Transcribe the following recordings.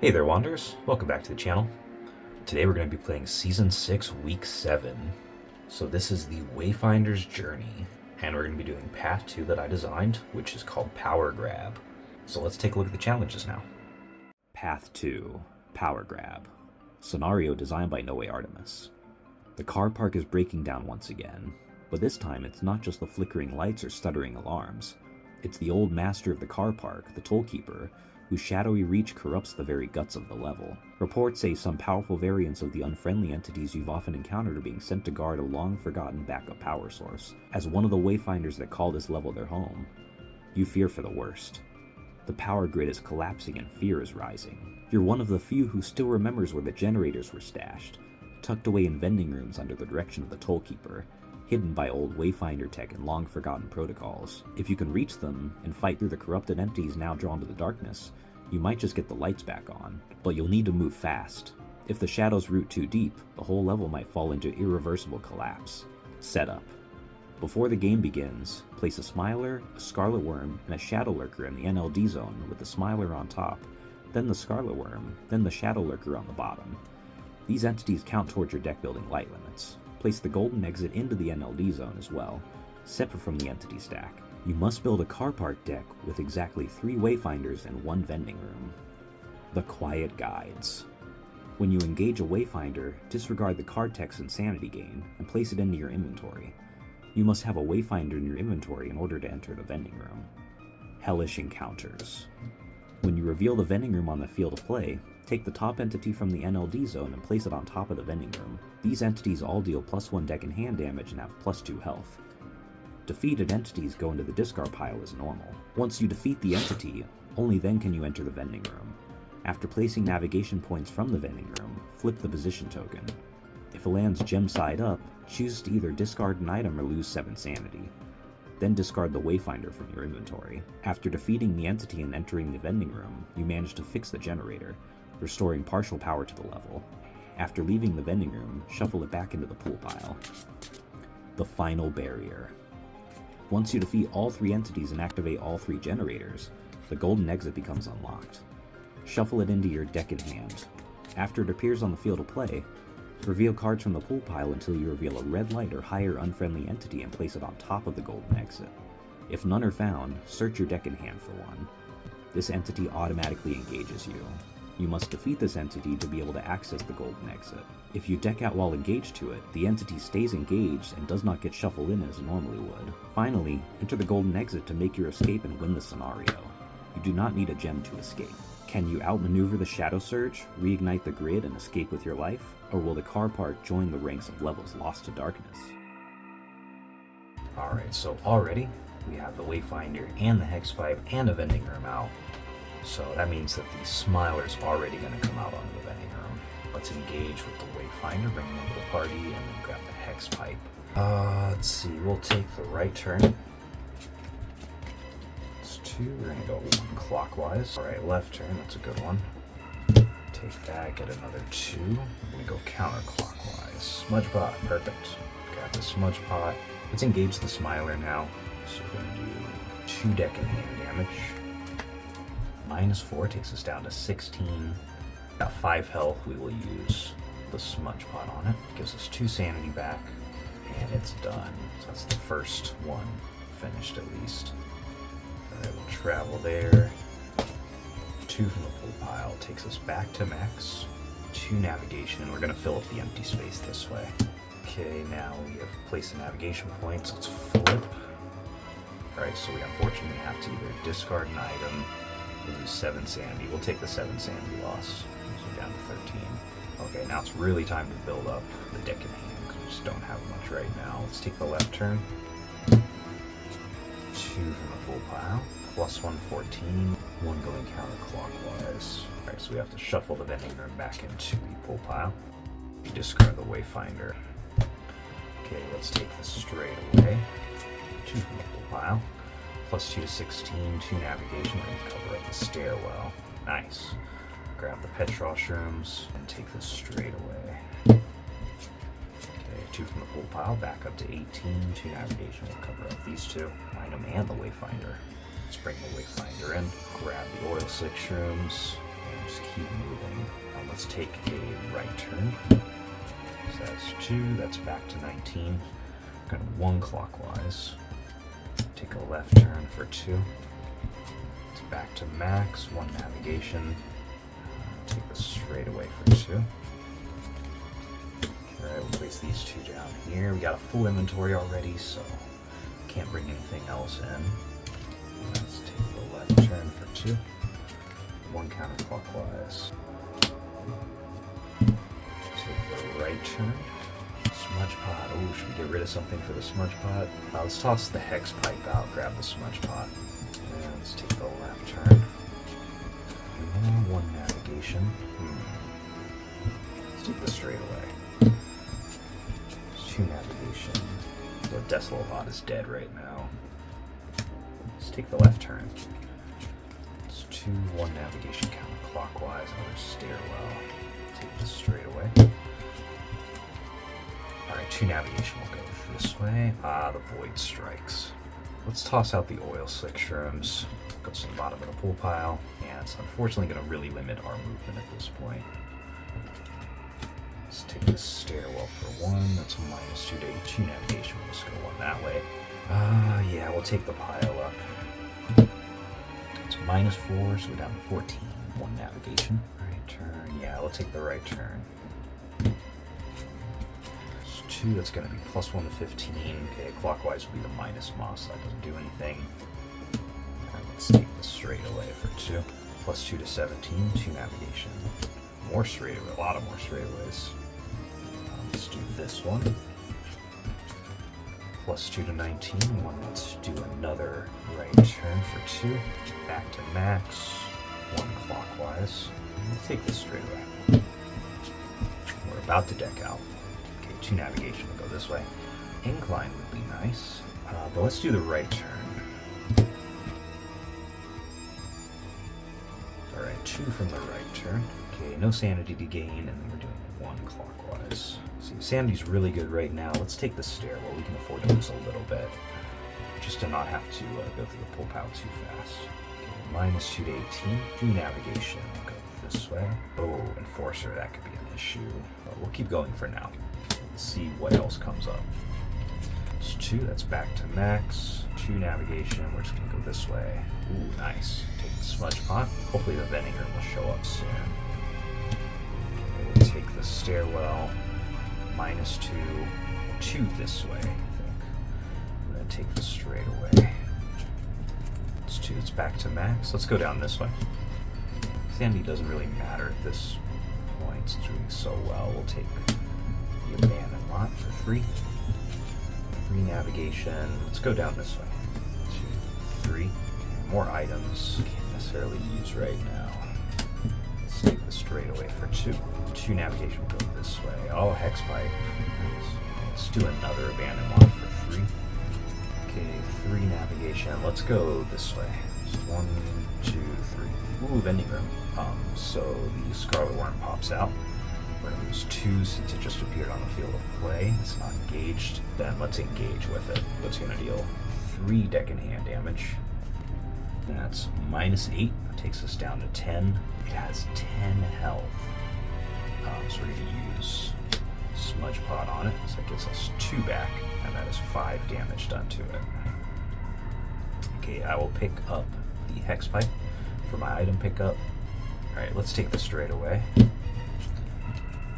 Hey there, Wanderers. Welcome back to the channel. Today we're going to be playing Season 6, Week 7. So this is the Wayfinder's Journey, and we're going to be doing Path 2 that I designed, which is called Power Grab. So let's take a look at the challenges now. Path 2, Power Grab. Scenario designed by Noway Artemus. The car park is breaking down once again, but this time it's not just the flickering lights or stuttering alarms. It's the old master of the car park, the tollkeeper, whose shadowy reach corrupts the very guts of the level. Reports say some powerful variants of the unfriendly entities you've often encountered are being sent to guard a long-forgotten backup power source. As one of the Wayfinders that call this level their home, you fear for the worst. The power grid is collapsing and fear is rising. You're one of the few who still remembers where the generators were stashed, tucked away in vending rooms under the direction of the tollkeeper, hidden by old Wayfinder tech and long-forgotten protocols. If you can reach them and fight through the corrupted entities now drawn to the darkness, you might just get the lights back on, but you'll need to move fast. If the shadows root too deep, the whole level might fall into irreversible collapse. Setup. Before the game begins, place a Smiler, a Scarlet Worm, and a Shadow Lurker in the NLD zone with the Smiler on top, then the Scarlet Worm, then the Shadow Lurker on the bottom. These entities count towards your deck building light limits. Place the golden exit into the NLD zone as well, separate from the entity stack. You must build a car park deck with exactly 3 Wayfinders and 1 vending room. The Quiet Guides. When you engage a Wayfinder, disregard the card text and sanity gain, and place it into your inventory. You must have a Wayfinder in your inventory in order to enter the vending room. Hellish Encounters. When you reveal the vending room on the field of play, take the top entity from the NLD zone and place it on top of the vending room. These entities all deal +1 deck and hand damage and have +2 health. Defeated entities go into the discard pile as normal. Once you defeat the entity, only then can you enter the vending room. After placing navigation points from the vending room, flip the position token. If it lands gem side up, choose to either discard an item or lose 7 sanity. Then discard the Wayfinder from your inventory. After defeating the entity and entering the vending room, you manage to fix the generator, restoring partial power to the level. After leaving the vending room, shuffle it back into the pool pile. The Final Barrier. Once you defeat all 3 entities and activate all 3 generators, the golden exit becomes unlocked. Shuffle it into your deck in hand. After it appears on the field of play, reveal cards from the pool pile until you reveal a red light or higher unfriendly entity and place it on top of the golden exit. If none are found, search your deck in hand for one. This entity automatically engages you. You must defeat this entity to be able to access the golden exit. If you deck out while engaged to it, the entity stays engaged and does not get shuffled in as it normally would. Finally, enter the golden exit to make your escape and win the scenario. You do not need a gem to escape. Can you outmaneuver the Shadow Surge, reignite the grid, and escape with your life? Or will the car park join the ranks of levels lost to darkness? Alright, so already we have the Wayfinder and the Hex Pipe and a vending room out. So that means that the Smiler's already going to come out onto the vending room. Let's engage with the Wayfinder, bring him into the party, and then grab the Hex Pipe. Let's see, we'll take the right turn. It's 2, we're going to go 1 clockwise. Alright, left turn, that's a good one. Take that, get another 2. We're going to go counterclockwise. Smudge pot, perfect. Got the Smudge pot. Let's engage the Smiler now. So we're going to do 2 deck and hand damage. -4 takes us down to 16. Got 5 health. We will use the Smudge Pot on it. Gives us 2 sanity back, and it's done. So that's the first one finished at least. Alright, we'll travel there. 2 from the pool pile takes us back to max. 2 navigation, and we're going to fill up the empty space this way. Okay, now we have placed the navigation points. Let's flip. Alright, so we unfortunately have to either discard an item, lose 7 sanity. We'll take the 7 sanity loss. So down to 13. Okay, now it's really time to build up the deck in hand, because we just don't have much right now. Let's take the left turn. 2 from the pool pile. +1, 14. 1 going counterclockwise. Alright, so we have to shuffle the vending room back into the pool pile. We discard the Wayfinder. Okay, let's take this straight away. 2 from the pool pile. +2 to 16, 2 navigation, we're going to cover up the stairwell. Nice. Grab the Petrol Shrooms and take this straight away. Okay, 2 from the pool pile, back up to 18, 2 navigation, we'll cover up these 2. Item and the Wayfinder. Let's bring the Wayfinder in, grab the Oil Slick Shrooms, and just keep moving. Let's take a right turn. So that's 2, that's back to 19. Kind of 1 clockwise. Take a left turn for 2. It's back to max, 1 navigation. Take the straightaway for 2. Alright, we'll place these 2 down here. We got a full inventory already, so can't bring anything else in. Let's take the left turn for 2. 1 counterclockwise. Take the right turn. Smudge pot. Oh, should we get rid of something for the smudge pot? Let's toss the hex pipe out, grab the smudge pot. And let's take the left turn. And 1 navigation. Let's take the straightaway. 2 navigation. The Desolate Lot is dead right now. Let's take the left turn. It's 2, 1 navigation counterclockwise, another stairwell. Take the straightaway. Alright, 2 navigation will go this way. The void strikes. Let's toss out the oil slick shrooms. Goes to the bottom of the pool pile. And it's unfortunately going to really limit our movement at this point. Let's take this stairwell for 1. That's a -2 to 2 navigation. We'll just go 1 that way. Yeah, we'll take the pile up. It's -4, so we're down to 14. 1 navigation. Right turn. Yeah, we'll take the right turn. 2, that's going to be +1 to 15. Okay, clockwise will be the minus moss, so that doesn't do anything. Alright, let's take the straightaway for 2. +2 to 17, 2 navigation. More straightaway, a lot of more straightaways. Let's do this one. +2 to 19. Let's do another right turn for 2. Back to max. 1 clockwise. We'll take this straightaway. We're about to deck out. 2 navigation will go this way. Incline would be nice, but let's do the right turn. Alright, 2 from the right turn. Okay, no sanity to gain, and then we're doing 1 clockwise. See, sanity's really good right now. Let's take the stairwell. We can afford to lose a little bit, just to not have to go through the pool pile too fast. Okay, -2 to 18. 2 navigation will go this way. Oh, enforcer, that could be an issue. But we'll keep going for now. See what else comes up. It's 2, that's back to max. 2 navigation, we're just gonna go this way. Ooh, nice. Take the smudge pot. Hopefully the vending room will show up soon. Okay, we'll take the stairwell. -2, 2 this way, I think. I'm gonna take the straightaway. It's 2, it's back to max. Let's go down this way. Sandy doesn't really matter at this point since we're doing so well. We'll take the abandoned lot for 3. 3 navigation. Let's go down this way. 2, 3. More items. Can't necessarily use right now. Let's take the straightaway for 2. 2 navigation will go this way. Oh, hex pipe. Let's do another abandoned lot for 3. Okay, 3 navigation. Let's go this way. So 1, 2, 3. Ooh, vending room. So the Scarlet Worm pops out. We're going to lose 2 since it just appeared on the field of play. It's not engaged. Then let's engage with it. It's going to deal 3 deck and hand damage. And that's -8. That takes us down to 10. It has 10 health. So we're going to use Smudge Pot on it. So that gives us 2 back. And that is 5 damage done to it. Okay, I will pick up the Hex Pipe for my item pickup. Alright, let's take this straight away.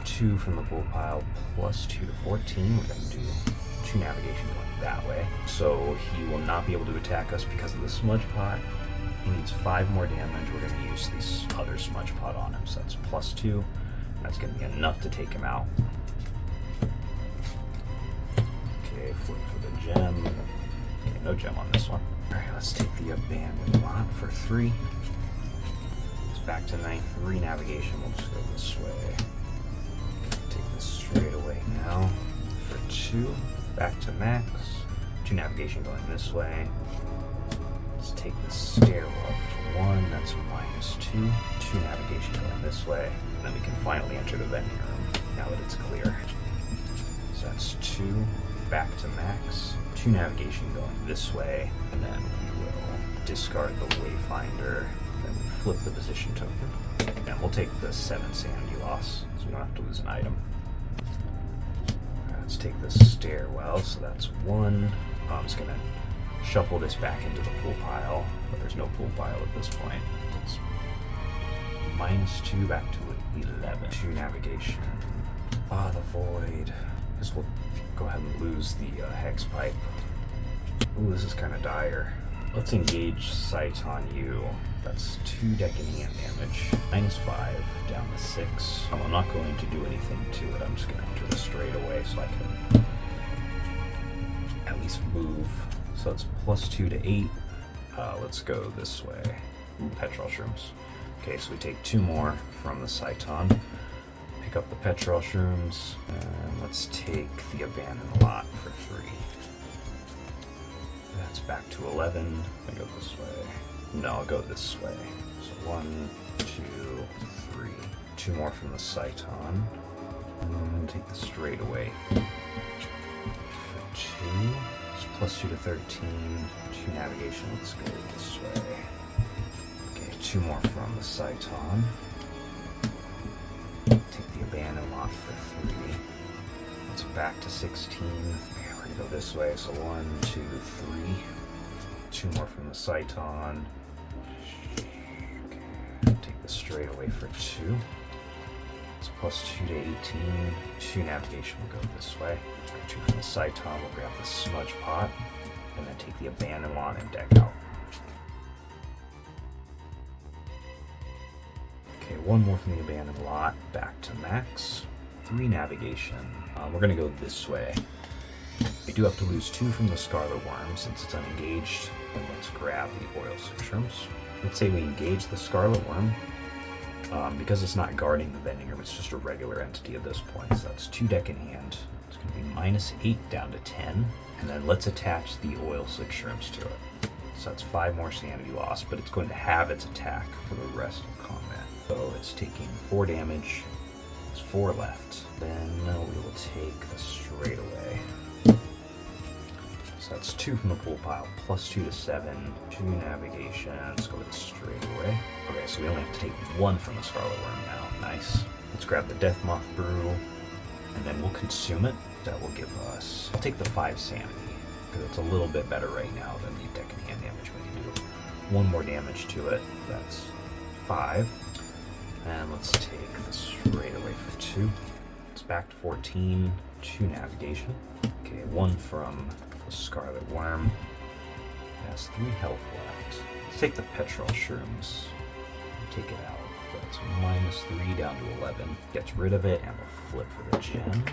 2 from the pool pile +2 to 14. We're going to do 2 navigation going that way. So he will not be able to attack us because of the Smudge Pot. He needs 5 more damage. We're going to use this other Smudge Pot on him. So that's +2. That's going to be enough to take him out. Okay, flip for the gem. Okay, no gem on this one. Alright, let's take the abandoned lot for 3. It's back to 9. 3 navigation. We'll just go this way. Take this straight away now for 2. Back to max. 2 navigation going this way. Let's take the stairwell for 1. That's -2. 2 navigation going this way. And then we can finally enter the vending room now that it's clear. So that's 2. Back to max. 2 navigation going this way. And then we will discard the Wayfinder. Then we flip the position token. And we'll take the 7 sanity loss, so we don't have to lose an item. Let's take this stairwell, so that's 1. I'm just gonna shuffle this back into the pool pile, but there's no pool pile at this point. It's -2 back to 11. 2 navigation. Ah, the void. Guess we'll go ahead and lose the hex pipe. Ooh, this is kind of dire. Let's engage sight on you. That's 2 deck and hand damage. -5 down to 6. I'm not going to do anything to it. I'm just going to enter this straight away so I can at least move. So it's +2 to 8. Let's go this way. Petrol shrooms. Okay, so we take 2 more from the Saiton. Pick up the petrol shrooms, and let's take the abandoned lot for 3. That's back to 11. I go this way. No, I'll go this way. So 1, 2, 3. 2 more from the Saiton. And take the straightaway for 2. It's +2 to 13. 2 navigation. Let's go this way. Okay, 2 more from the Saiton. Take the abandoned lot for 3. It's back to 16. Okay, we're gonna go this way. So 1, 2, 3. 2 more from the Saiton. Okay, take the straightaway for 2. It's +2 to 18. 2 navigation will go this way. 2 from the Saiton. We'll grab the smudge pot, and then take the abandoned lot and deck out. Okay, 1 more from the abandoned lot, back to max. 3 navigation. We're gonna go this way. We do have to lose 2 from the Scarlet Worm since it's unengaged. And let's grab the oil shrooms. Let's say we engage the Scarlet Worm. Because it's not guarding the vending room, it's just a regular entity at this point. So that's 2 deck in hand. It's gonna be -8 down to 10. And then let's attach the oil shrooms to it. So that's 5 more sanity loss, but it's going to have its attack for the rest of combat. So it's taking 4 damage. There's 4 left. Then we will take the straightaway. So that's 2 from the pool pile, +2 to 7. 2 navigation. Let's go with the straightaway. Okay, so we only have to take 1 from the Scarlet Worm now. Nice. Let's grab the Death Moth Brew, and then we'll consume it. That will give us. I'll take the 5 sanity because it's a little bit better right now than the deck and hand damage we can do. 1 more damage to it. That's 5. And let's take the straightaway for 2. It's back to 14. 2 navigation. Okay, 1 from the Scarlet Worm. It has 3 health left. Let's take the petrol shrooms. Take it out. That's -3 down to 11. Gets rid of it, and we'll flip for the gem.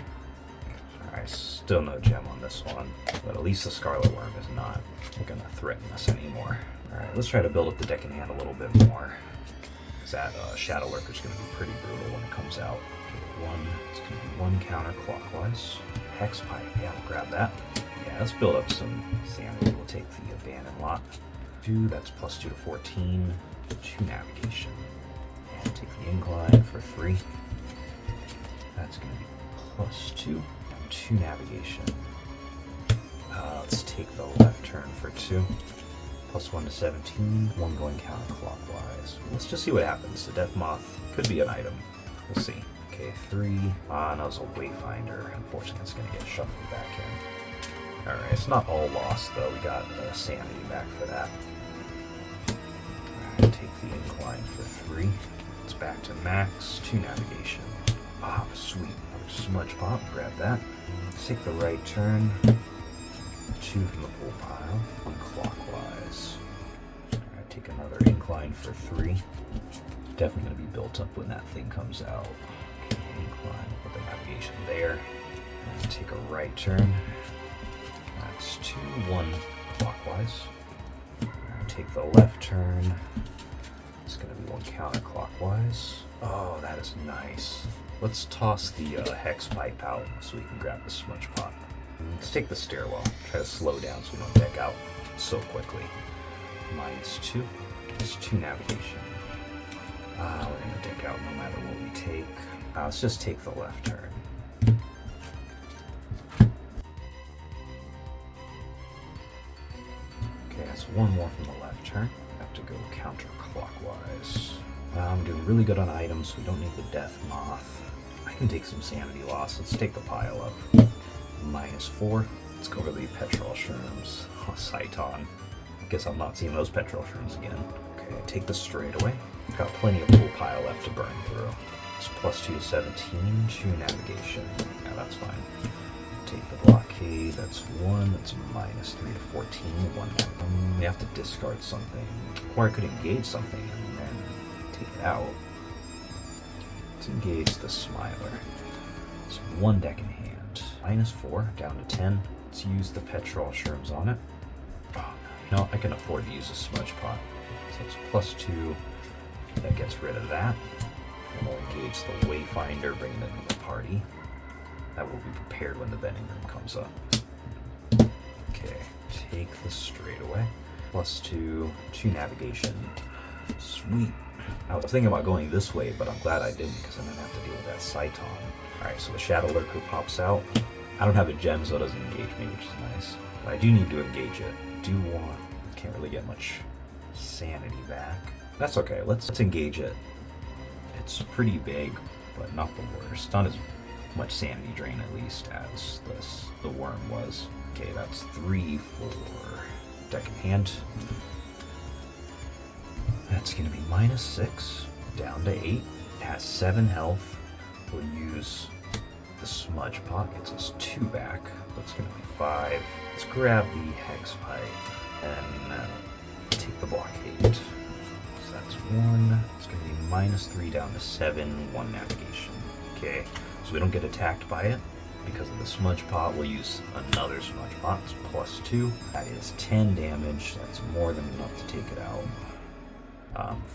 Alright, still no gem on this one, but at least the Scarlet Worm is not going to threaten us anymore. Alright, let's try to build up the deck in hand a little bit more. That Shadow Lurker is going to be pretty brutal when it comes out. Okay, it's going to be 1 counterclockwise. Hex Pipe, yeah, we'll grab that. Yeah, let's build up some sanity. We'll take the abandoned lot. 2, that's +2 to 14. 2 navigation. And take the incline for 3. That's going to be +2. 2 navigation. Let's take the left turn for 2. +1 to 17, 1 going counterclockwise. Let's just see what happens. The Death Moth could be an item. We'll see. Okay, 3. No, it's a Wayfinder. Unfortunately, it's going to get shuffled back in. Alright, it's not all lost, though. We got sanity back for that. Alright, take the incline for 3. It's back to max. 2 navigation. Sweet. Smudge Pop. Grab that. Let's take the right turn. 2 from the pool pile. 1 clockwise. Alright, take another incline for 3. Definitely going to be built up when that thing comes out. Okay, incline, put the navigation there. And take a right turn. That's 2, 1 clockwise. Alright, take the left turn. It's going to be 1 counterclockwise. Oh, that is nice. Let's toss the hex pipe out so we can grab the smudge pot. Let's take the stairwell. Try to slow down so we don't deck out so quickly. -2. It's 2 navigation. We're going to deck out no matter what we take. Let's just take the left turn. Okay, that's 1 more from the left turn. Have to go counterclockwise. I'm doing really good on items, so we don't need the death moth. I can take some sanity loss. Let's take the pile up. -4. Let's go over the petrol shrooms. Oh, Saiton. Guess I'm not seeing those petrol shrooms again. Okay, take this straight away. Got plenty of full pile left to burn through. It's +2 to 17, 2 navigation. Yeah, that's fine. Take the blockade, that's 1. That's -3 to 14, 1 nav. We have to discard something. Or I could engage something and then take it out. Let's engage the Smiler. It's 1 deck in hand. -4, down to 10. Let's use the petrol shrooms on it. Oh, you know, I can afford to use a smudge pot. So it's +2. That gets rid of that. And we'll engage the Wayfinder, bringing it into the party. That will be prepared when the vending room comes up. Okay, take the straight away. +2, 2 navigation. Sweet. I was thinking about going this way, but I'm glad I didn't because I'm gonna have to deal with that Saiton. Alright, so the Shadow Lurker pops out. I don't have a gem, so it doesn't engage me, which is nice. But I do need to engage it. Can't really get much sanity back. That's okay, let's engage it. It's pretty big, but not the worst. Not as much sanity drain, at least, as the worm was. Okay, that's 3 for deck in hand. That's going to be -6, down to 8. It has 7 health. We'll use the smudge pot, gets us 2 back. That's going to be 5. Let's grab the hex pipe and take the blockade. So that's 1. It's going to be -3 down to 7, 1 navigation. Okay, so we don't get attacked by it. Because of the smudge pot, we'll use another smudge pot. It's +2. That is 10 damage. That's more than enough to take it out.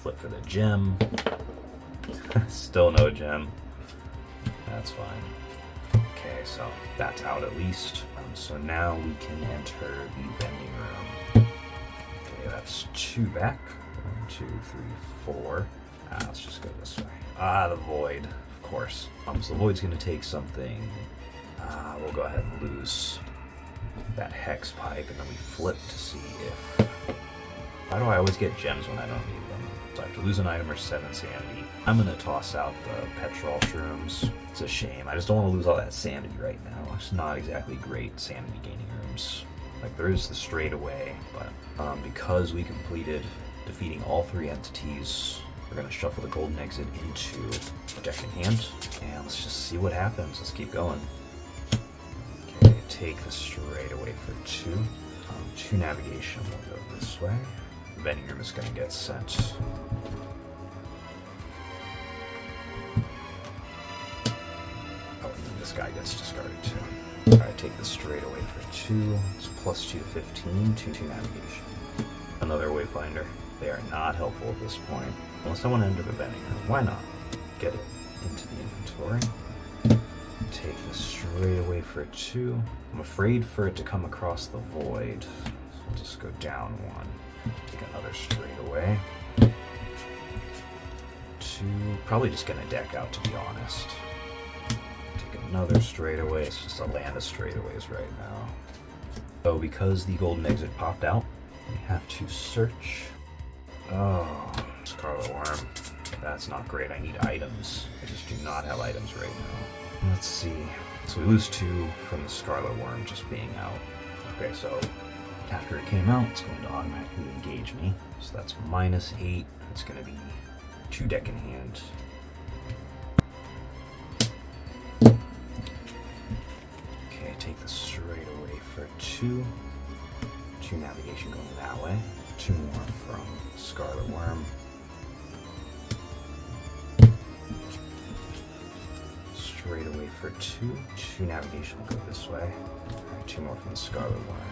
Flip for the gem. Still no gem. That's fine. Okay, so that's out at least. So now we can enter the vending room. Okay, that's 2 back. 1, 2, 3, 4. Let's just go this way. The void, of course. So the void's going to take something. We'll go ahead and lose that hex pipe, and then we flip to see if... Why do I always get gems when I don't need them? So I have to lose an item or 7 sanity. I'm going to toss out the petrol shrooms. It's a shame. I just don't want to lose all that sanity right now. It's not exactly great sanity gaining rooms. Like, there is the straightaway, but because we completed defeating all 3 entities, we're going to shuffle the golden exit into the deck in hand. And let's just see what happens. Let's keep going. Okay, take the straightaway for 2. 2 navigation will go this way. The vending room is going to get sent. Oh, and then this guy gets discarded too. Alright, take the straightaway for 2. It's +2 to 15, 2 navigation. Another Wayfinder. They are not helpful at this point. Unless I want to enter the vending room. Why not? Get it into the inventory. Take this straight away for 2. I'm afraid for it to come across the void. So I'll just go down 1. Take another straight away. 2. Probably just going to deck out, to be honest. Take another straight away. It's just a land of straightaways right now. So because the golden exit popped out, we have to search. Oh, Scarlet Worm. That's not great. I need items. I just do not have items right now. Let's see. So we lose 2 from the Scarlet Worm just being out. Okay, so after it came out, it's going to automatically engage me. So that's -8. It's going to be 2 deck in hand. Okay, take the straight away for 2. 2 navigation going that way. 2 more from Scarlet Worm. Straight away for 2. 2 navigation will go this way. Alright, 2 more from the Scarlet Worm.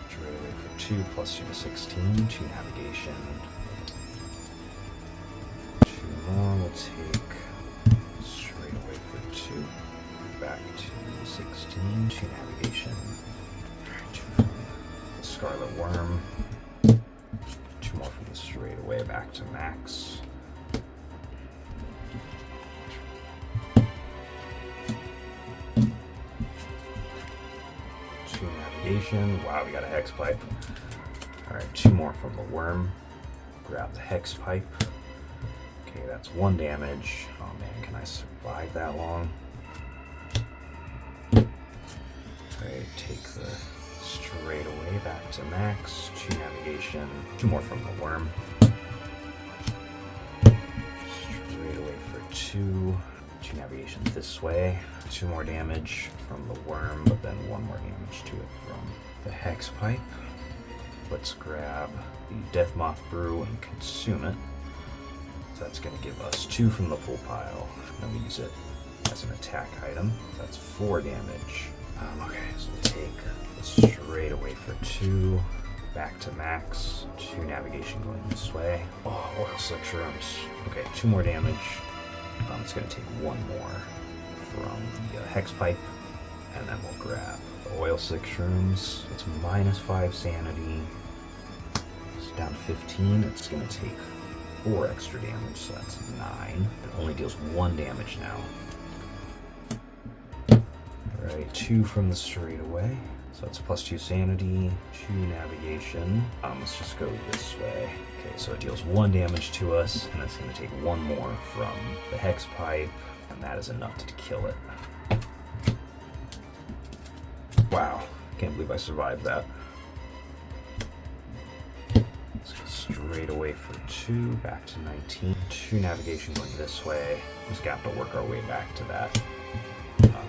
Straight away for 2, +2 to 16. 2 navigation. 2 more. We'll take straight away for 2. Back to 16. 2 navigation. Alright, 2 from the Scarlet Worm. 2 more from the straight away back to max. Wow, we got a hex pipe. Alright, 2 more from the worm. Grab the hex pipe. Okay, that's 1 damage. Oh man, can I survive that long? Alright, take the straightaway back to max. 2 navigation. 2 more from the worm. Straightaway for 2. 2 navigation this way. 2 more damage from the worm, but then 1 more damage to it from the hex pipe. Let's grab the Death Moth Brew and consume it. So that's going to give us 2 from the full pile. Then we use it as an attack item. That's 4 damage. Okay, so we'll take the straightaway for 2. Back to max. 2 navigation going this way. Oh, oil slick shrooms. Okay, 2 more damage. It's going to take 1 more from the hex pipe. And then we'll grab the oil slick shrooms. It's -5 sanity. It's down to 15. It's going to take 4 extra damage, so that's 9. It only deals 1 damage now. Alright, 2 from the straightaway. So that's +2 sanity, 2 navigation. Let's just go this way. Okay, so it deals 1 damage to us, and it's going to take 1 more from the hex pipe, and that is enough to kill it. Wow, can't believe I survived that. Let's go straight away for 2, back to 19. 2 navigation going this way. Just got to work our way back to that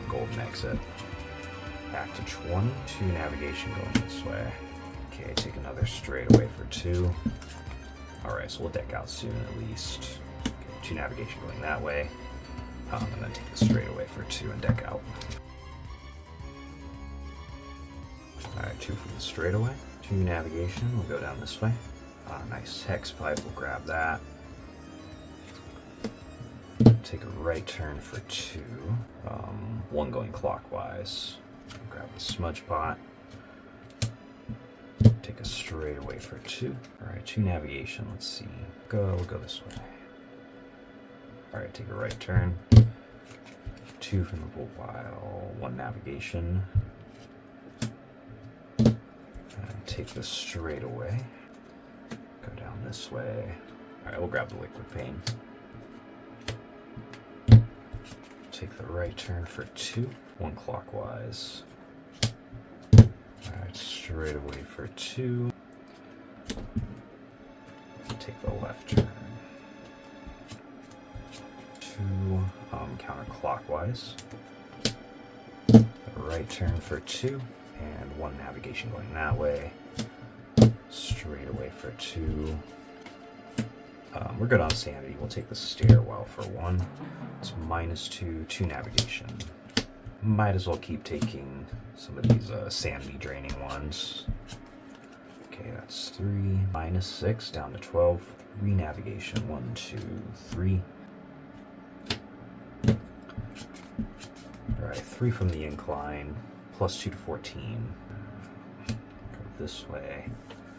golden exit. Back to 20. 2 navigation going this way. Okay, take another straight away for 2. Alright, so we'll deck out soon at least. Okay, 2 navigation going that way. And then take the straight away for 2 and deck out. Alright, 2 from the straightaway. 2 navigation, we'll go down this way. Nice hex pipe, we'll grab that. Take a right turn for 2. 1 going clockwise. Grab the smudge pot. Take a straightaway for 2. Alright, 2 navigation, let's see. We'll go this way. Alright, take a right turn. 2 from the bull pile. 1 navigation. Take this straight away. Go down this way. Alright, we'll grab the liquid pain. Take the right turn for 2. 1 clockwise. Alright, straight away for 2. Take the left turn. 2 counterclockwise. The right turn for 2. And 1 navigation going that way. Straight away for 2. We're good on sanity. We'll take the stairwell for 1. It's -2, 2 navigation. Might as well keep taking some of these sanity draining ones. Okay, that's 3. -6 down to 12. 3 navigation. 1, 2, 3. Alright, 3 from the incline. +2 to 14. Go this way.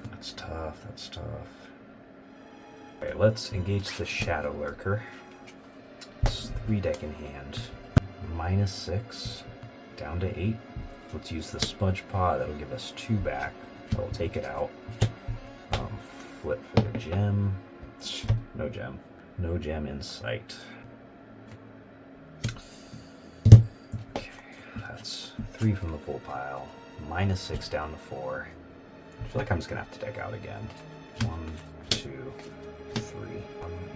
That's tough, that's tough. Alright, let's engage the Shadow Lurker. It's 3 deck in hand. -6, down to 8. Let's use the Smudge Pot, that'll give us 2 back. I'll take it out. Flip for the gem. No gem. No gem in sight. Okay, that's 3 from the full pile. -6 down to 4. I feel like I'm just gonna have to deck out again. 1, 2, 3.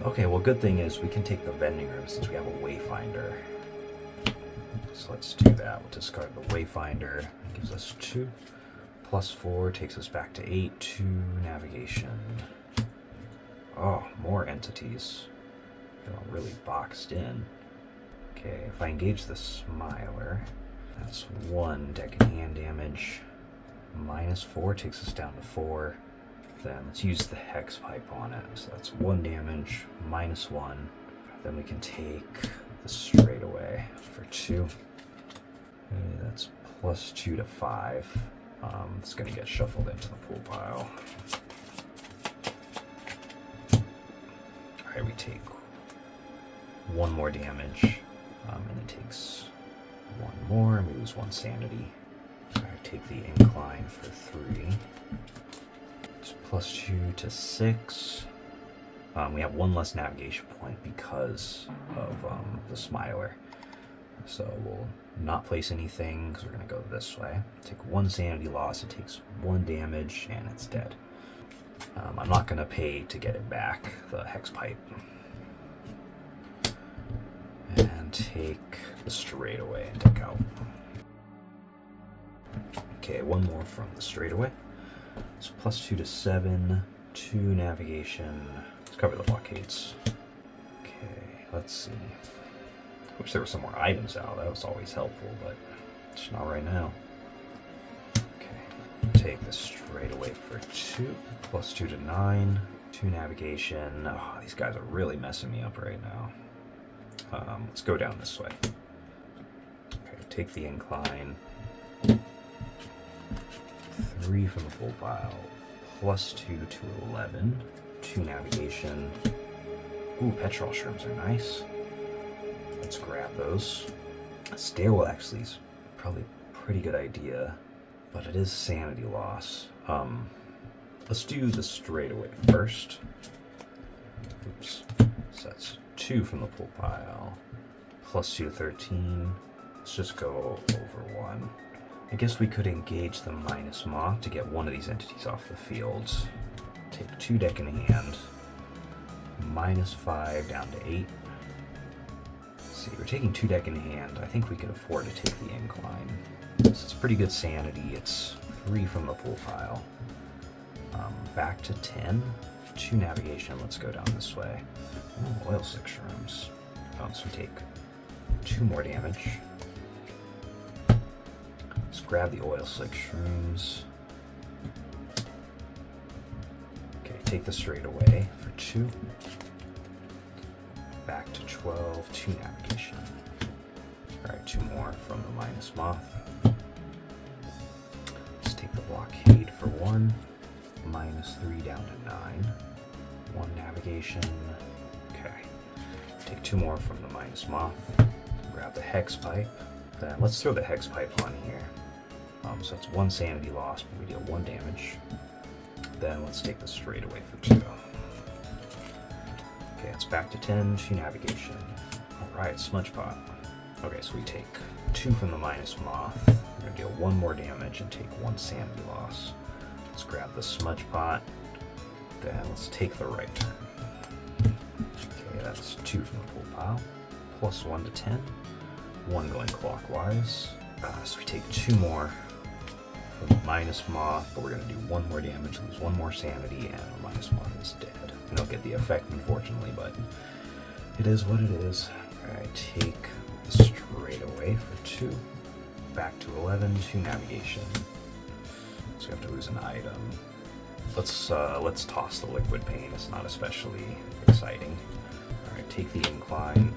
Okay, well, good thing is we can take the vending room since we have a Wayfinder. So let's do that. We'll discard the Wayfinder. It gives us 2. +4 takes us back to 8. 2 navigation. Oh, more entities. Feeling really boxed in. Okay, if I engage the Smiler, that's 1 deck in hand damage. -4 takes us down to 4. Then let's use the Hex Pipe on it. So that's 1 damage, -1. Then we can take the straightaway for 2. Okay, that's +2 to 5. It's going to get shuffled into the pool pile. Alright, we take 1 more damage, and it takes 1 more, and we lose 1 sanity. Alright, take the incline for 3. It's +2 to 6. We have one less navigation point because of the smiler. So we'll not place anything because we're going to go this way. Take 1 sanity loss, it takes 1 damage, and it's dead. I'm not going to pay to get it back, the hex pipe. And take the straightaway and take out. Okay, one more from the straightaway. It's +2 to 7, 2 navigation. Let's cover the blockades. Okay, let's see. Wish there were some more items out. That was always helpful, but it's not right now. Okay, take this straightaway for 2, +2 to 9, 2 navigation. Oh, these guys are really messing me up right now. Let's go down this way. Okay, take the incline. 3 from the full pile, +2 to 11, 2 navigation. Ooh, petrol shrooms are nice. Let's grab those. A stairwell actually is probably a pretty good idea, but it is sanity loss. Let's do the straightaway first. Oops. So that's 2 from the full pile, +2 to 13. Let's just go over 1. I guess we could engage the minus moth to get one of these entities off the field. Take 2 deck in hand. -5 down to 8. Let's see, we're taking 2 deck in hand. I think we can afford to take the incline. This is pretty good sanity. It's 3 from the full pile. Back to 10. 2 navigation. Let's go down this way. Oh, oil slick shrooms. So we take 2 more damage. Let's grab the oil slick shrooms. Okay, take the straightaway for 2. Back to 12, 2 navigation. Alright, 2 more from the minus moth. Let's take the blockade for 1. -3 down to 9. 1 navigation. Okay. Take 2 more from the minus moth. Grab the hex pipe. Then let's throw the hex pipe on here. So that's 1 sanity loss, but we deal 1 damage. Then let's take the straightaway for 2. Okay, it's back to 10, 2 navigation. Alright, smudge pot. Okay, so we take 2 from the minus moth. We're gonna deal 1 more damage and take 1 sanity loss. Let's grab the smudge pot. Then let's take the right turn. Okay, that's 2 from the full pile. +1 to 10. 1 going clockwise. So we take 2 more from the minus moth, but we're going to do 1 more damage, lose 1 more sanity, and the minus moth is dead. We don't get the effect, unfortunately, but it is what it is. Alright, take the straightaway for 2. Back to 11, 2 navigation. So we have to lose an item. Let's toss the liquid paint. It's not especially exciting. Alright, take the incline.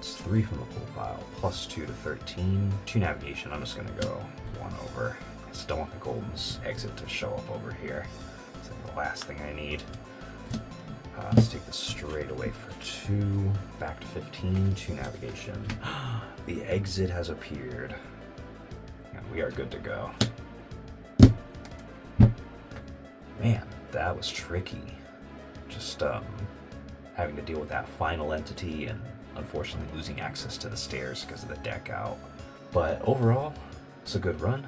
3 from the full pile, +2 to 13, 2 navigation. I'm just gonna go 1 over. I just don't want the golden exit to show up over here. It's like the last thing I need. Let's take this straight away for 2, back to 15, 2 navigation. The exit has appeared. And we are good to go. Man, that was tricky. Just having to deal with that final entity and unfortunately losing access to the stairs because of the deck out. But overall, it's a good run.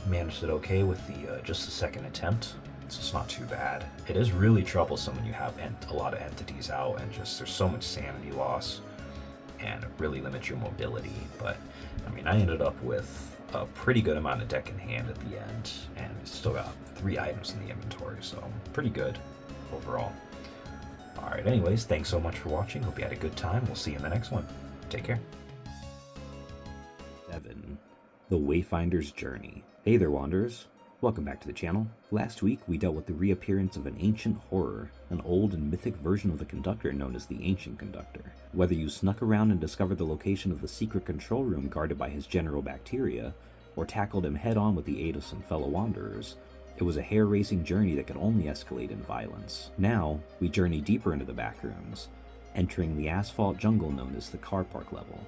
Managed it okay with the just the second attempt, so it's not too bad. It is really troublesome when you have a lot of entities out and just there's so much sanity loss and it really limits your mobility. But I mean, I ended up with a pretty good amount of deck in hand at the end and still got 3 items in the inventory, so pretty good overall. Alright, anyways, thanks so much for watching. Hope you had a good time. We'll see you in the next one. Take care. 7. The Wayfinder's Journey. Hey there, Wanderers. Welcome back to the channel. Last week, we dealt with the reappearance of an ancient horror, an old and mythic version of the Conductor known as the Ancient Conductor. Whether you snuck around and discovered the location of the secret control room guarded by his general bacteria, or tackled him head-on with the aid of some fellow Wanderers, it was a hair-raising journey that could only escalate in violence. Now, we journey deeper into the Backrooms, entering the asphalt jungle known as the car park level.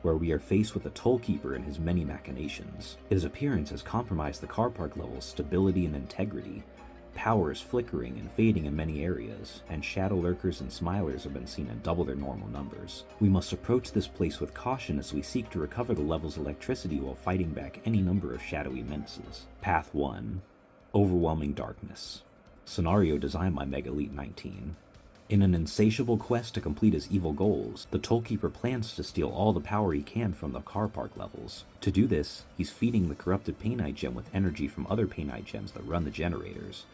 where we are faced with the Tollkeeper and his many machinations. His appearance has compromised the car park level's stability and integrity. Power is flickering and fading in many areas, and shadow lurkers and smilers have been seen in double their normal numbers. We must approach this place with caution as we seek to recover the level's electricity while fighting back any number of shadowy menaces. Path 1. Overwhelming Darkness. Scenario designed by Megalete19. In an insatiable quest to complete his evil goals, the Tollkeeper plans to steal all the power he can from the car park levels. To do this, he's feeding the corrupted Painite Gem with energy from other Painite Gems that run the generators,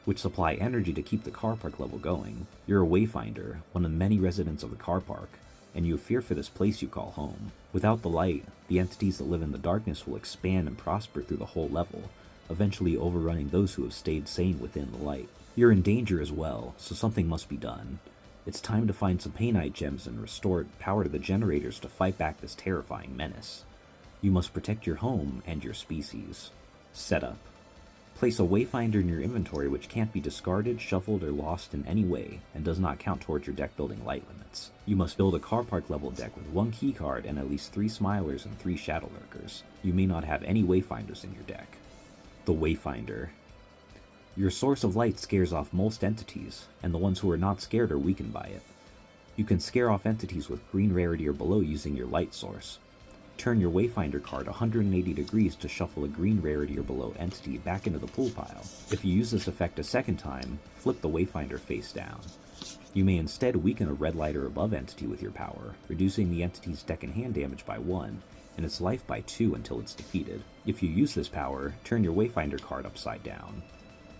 which supply energy to keep the car park level going. You're a Wayfinder, one of the many residents of the car park, and you fear for this place you call home. Without the light, the entities that live in the darkness will expand and prosper through the whole level, eventually overrunning those who have stayed sane within the light. You're in danger as well, so something must be done. It's time to find some Painite Gems and restore power to the generators to fight back this terrifying menace. You must protect your home and your species. Setup. Place a Wayfinder in your inventory which can't be discarded, shuffled, or lost in any way, and does not count towards your deck building light limits. You must build a car park level deck with 1 keycard and at least 3 Smilers and 3 Shadow Lurkers. You may not have any Wayfinders in your deck. The Wayfinder. Your source of light scares off most entities, and the ones who are not scared are weakened by it. You can scare off entities with green rarity or below using your light source. Turn your Wayfinder card 180 degrees to shuffle a green rarity or below entity back into the pool pile. If you use this effect a second time, flip the Wayfinder face down. You may instead weaken a red light or above entity with your power, reducing the entity's deck and hand damage by 1, and its life by 2 until it's defeated. If you use this power, turn your Wayfinder card upside down.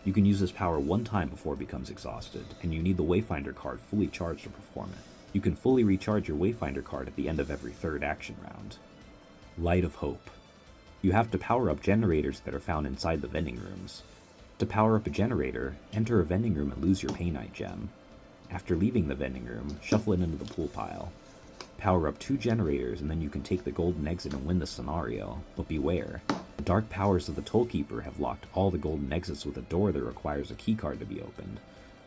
You can use this power 1 time before it becomes exhausted, and you need the Wayfinder card fully charged to perform it. You can fully recharge your Wayfinder card at the end of every 3rd action round. Light of Hope. You have to power up generators that are found inside the vending rooms. To power up a generator, enter a vending room and lose your Painite Gem. After leaving the vending room, shuffle it into the pool pile. Power up 2 generators and then you can take the golden exit and win the scenario, but beware. The dark powers of the Tollkeeper have locked all the golden exits with a door that requires a keycard to be opened,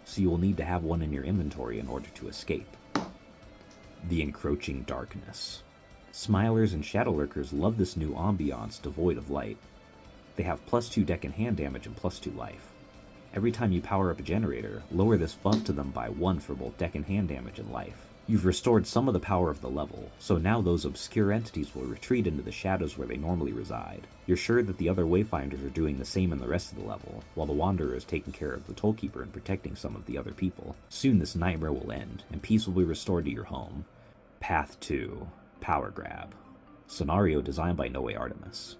so you will need to have one in your inventory in order to escape. The Encroaching Darkness. Smilers and Shadow Lurkers love this new ambiance devoid of light. They have +2 deck and hand damage and +2 life. Every time you power up a generator, lower this buff to them by 1 for both deck and hand damage and life. You've restored some of the power of the level, so now those obscure entities will retreat into the shadows where they normally reside. You're sure that the other Wayfinders are doing the same in the rest of the level, while the Wanderer is taking care of the Tollkeeper and protecting some of the other people. Soon this nightmare will end, and peace will be restored to your home. Path 2. Power Grab. Scenario designed by Noway Artemus.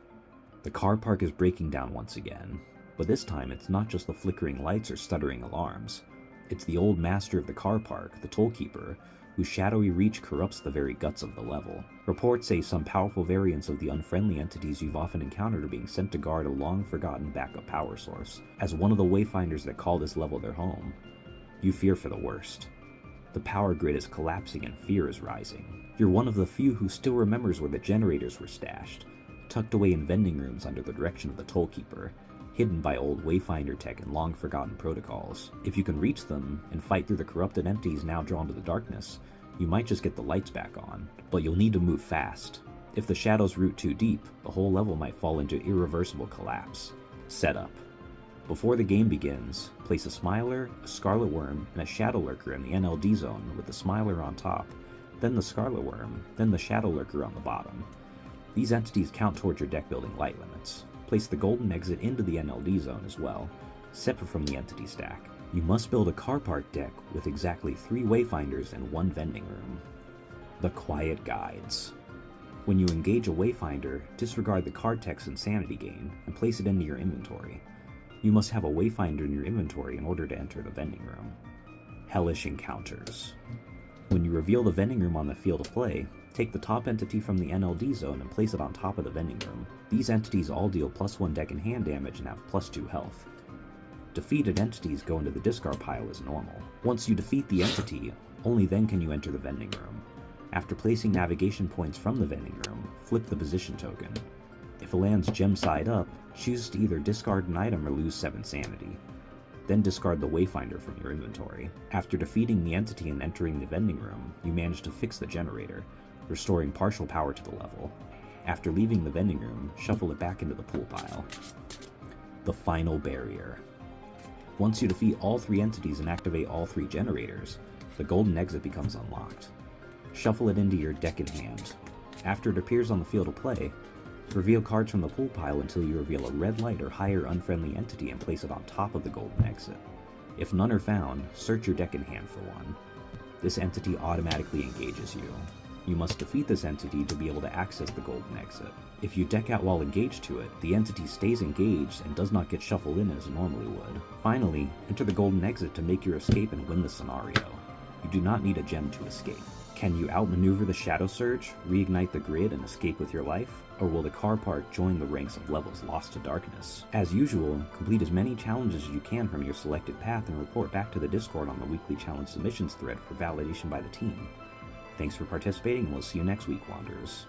The car park is breaking down once again, but this time it's not just the flickering lights or stuttering alarms. It's the old master of the car park, the Tollkeeper, whose shadowy reach corrupts the very guts of the level. Reports say some powerful variants of the unfriendly entities you've often encountered are being sent to guard a long-forgotten backup power source. As one of the Wayfinders that call this level their home, you fear for the worst. The power grid is collapsing and fear is rising. You're one of the few who still remembers where the generators were stashed, tucked away in vending rooms under the direction of the Tollkeeper, hidden by old Wayfinder tech and long-forgotten protocols. If you can reach them and fight through the corrupted entities now drawn to the darkness, you might just get the lights back on, but you'll need to move fast. If the shadows root too deep, the whole level might fall into irreversible collapse. Setup. Before the game begins, place a Smiler, a Scarlet Worm, and a Shadow Lurker in the NLD zone with the Smiler on top, then the Scarlet Worm, then the Shadow Lurker on the bottom. These entities count towards your deck building light limits. Place the golden exit into the NLD zone as well, separate from the entity stack. You must build a car park deck with exactly 3 Wayfinders and 1 vending room. The Quiet Guides. When you engage a Wayfinder, disregard the card text Insanity gain and place it into your inventory. You must have a Wayfinder in your inventory in order to enter the vending room. Hellish Encounters. When you reveal the vending room on the field of play, take the top entity from the NLD zone and place it on top of the vending room. These entities all deal +1 deck and hand damage and have +2 health. Defeated entities go into the discard pile as normal. Once you defeat the entity, only then can you enter the vending room. After placing navigation points from the vending room, flip the position token. If it lands gem side up, choose to either discard an item or lose 7 sanity. Then discard the Wayfinder from your inventory. After defeating the entity and entering the vending room, you manage to fix the generator, restoring partial power to the level. After leaving the vending room, shuffle it back into the pool pile. The final barrier. Once you defeat all 3 entities and activate all 3 generators, the golden exit becomes unlocked. Shuffle it into your deck in hand. After it appears on the field of play, reveal cards from the pool pile until you reveal a red light or higher unfriendly entity and place it on top of the golden exit. If none are found, search your deck in hand for one. This entity automatically engages you. You must defeat this entity to be able to access the golden exit. If you deck out while engaged to it, the entity stays engaged and does not get shuffled in as it normally would. Finally, enter the golden exit to make your escape and win the scenario. You do not need a gem to escape. Can you outmaneuver the Shadow Surge, reignite the grid, and escape with your life? Or will the car park join the ranks of levels lost to darkness? As usual, complete as many challenges as you can from your selected path and report back to the Discord on the weekly challenge submissions thread for validation by the team. Thanks for participating, and we'll see you next week, Wanderers.